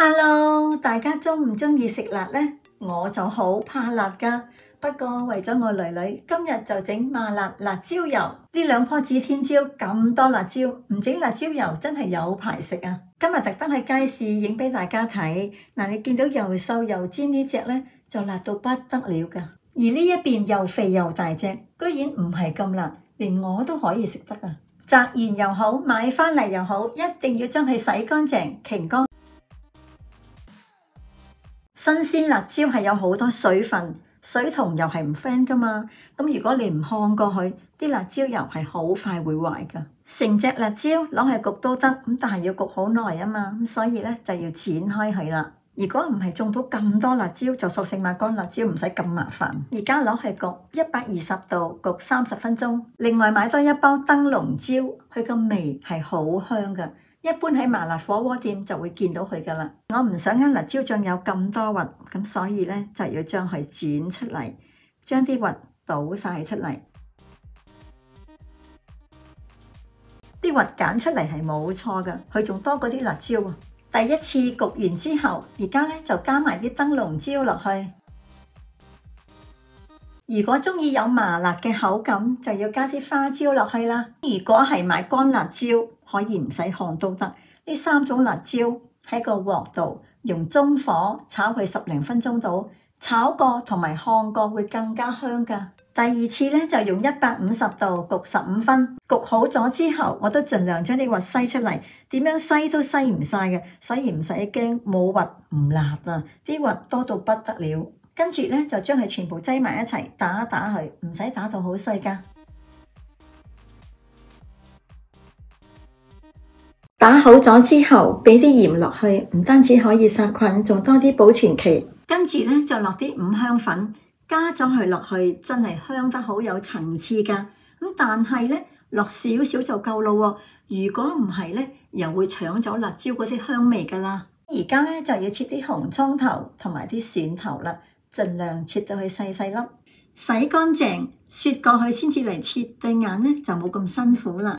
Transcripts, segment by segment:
Hello，大家鍾唔鍾意食辣呢？我就好怕辣㗎，不過為咗我囡囡，今日就整麻辣辣椒油。呢兩棵指天椒咁多辣椒，唔整辣椒油真係有排食啊！今日特登去街市影俾大家睇。嗱，你見到又瘦又尖呢隻呢，就辣到不得了㗎。而呢一邊又肥又大隻，居然唔係咁辣，連我都可以食得啊！摘完又好，買返嚟又好，一定要將佢洗乾淨，擎乾。新鮮辣椒係有好多水分，水同油係唔 friend 噶嘛。咁如果你唔烘過去，啲辣椒油係好快會壞噶。成隻辣椒攞去焗都得，咁但係要焗好耐啊嘛。咁所以咧就要剪開佢啦。如果唔係種到咁多辣椒，就索性買乾辣椒，唔使咁麻煩。而家攞去焗120度焗30分鐘。另外買多一包燈籠椒，佢個味係好香噶。一般喺麻辣火鍋店就會見到佢噶啦。我唔想間辣椒醬有咁多核，咁所以咧就要將佢剪出嚟，將啲核倒晒出嚟。啲核揀出嚟係冇錯噶，佢仲多過啲辣椒啊。第一次焗完之後，而家咧就加埋啲燈籠椒落去。如果鍾意有麻辣嘅口感，就要加啲花椒落去啦。如果係買乾辣椒，可以唔使烘都得。呢3種辣椒喺個鑊度用中火炒佢10零分鐘到，炒過同埋烘過會更加香㗎。第二次咧就用150度焗15分，焗好咗之後，我都盡量將啲核篩出嚟，點樣篩都篩唔晒嘅，所以唔使驚冇核唔辣啊！啲核多到不得了。跟住咧就將佢全部擠埋一齊打佢，唔使打到好細㗎。打好咗之後，俾啲鹽落去，唔單止可以殺菌，仲多啲保存期。跟住咧就落啲五香粉，加咗佢落去，真係香得好有層次㗎。咁但係咧落少少就夠咯喎。如果唔係咧，又會搶走辣椒嗰啲香味㗎啦。而家咧就要切啲紅葱頭同埋啲蒜頭啦，盡量切到佢細細粒，洗乾淨，雪過去先至嚟切，對眼咧就冇咁辛苦啦。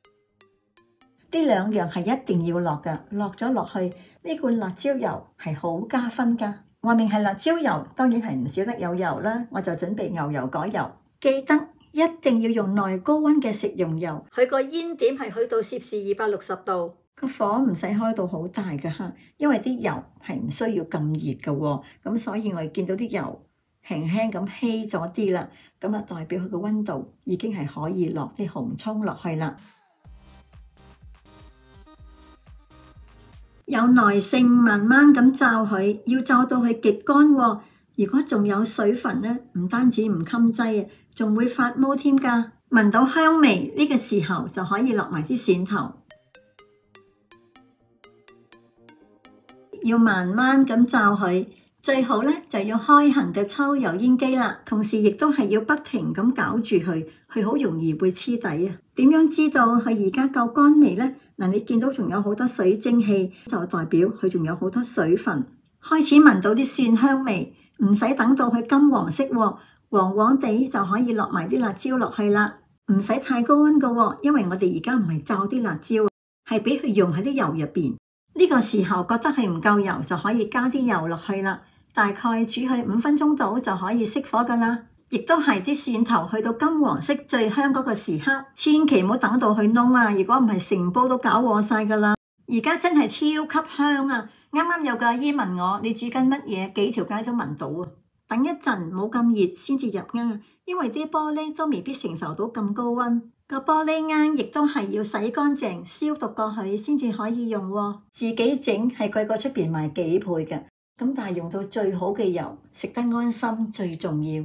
呢兩樣係一定要落㗎，落咗落去呢罐辣椒油係好加分㗎。外面係辣椒油，當然係唔少得有油啦。我就準備牛油果油，記得一定要用耐高溫嘅食用油。佢個煙點係去到攝氏260度，個火唔使開到好大㗎吓，因為啲油係唔需要咁熱㗎喎。咁所以我見到啲油輕輕咁稀咗啲啦，咁啊代表佢個溫度已經係可以落啲紅葱落去啦。有耐性慢慢咁罩佢，要罩到佢極乾喎。如果仲有水分咧，唔單止唔襟劑啊，仲會發毛添㗎。聞到香味呢個時候就可以落埋啲蒜頭，要慢慢咁罩佢。最好咧就要開行嘅抽油煙機啦，同時亦都係要不停咁攪住佢，佢好容易會黐底啊。點樣知道佢而家夠乾未呢？嗱，你見到仲有好多水蒸氣，就代表佢仲有好多水分。開始聞到啲蒜香味，唔使等到佢金黃色喎，黃黃地就可以落埋啲辣椒落去啦。唔使太高溫㗎喎，因為我哋而家唔係罩啲辣椒，係俾佢溶喺啲油入邊。呢個時候覺得佢唔夠油，就可以加啲油落去啦。大概煮佢5分鐘到就可以熄火㗎啦。亦都係啲蒜頭去到金黃色最香嗰個時刻，千祈唔好等到佢燶啊！如果唔係成煲都搞禍晒㗎啦。而家真係超級香啊！啱啱有個阿姨問我：你煮緊乜嘢？幾條街都聞到啊！等一陣冇咁熱先至入罌，因為啲玻璃都未必承受到咁高溫。個玻璃罌亦都係要洗乾淨、消毒過去先至可以用喎。自己整係貴過出邊賣幾倍嘅。咁但係用到最好嘅油，食得安心最重要。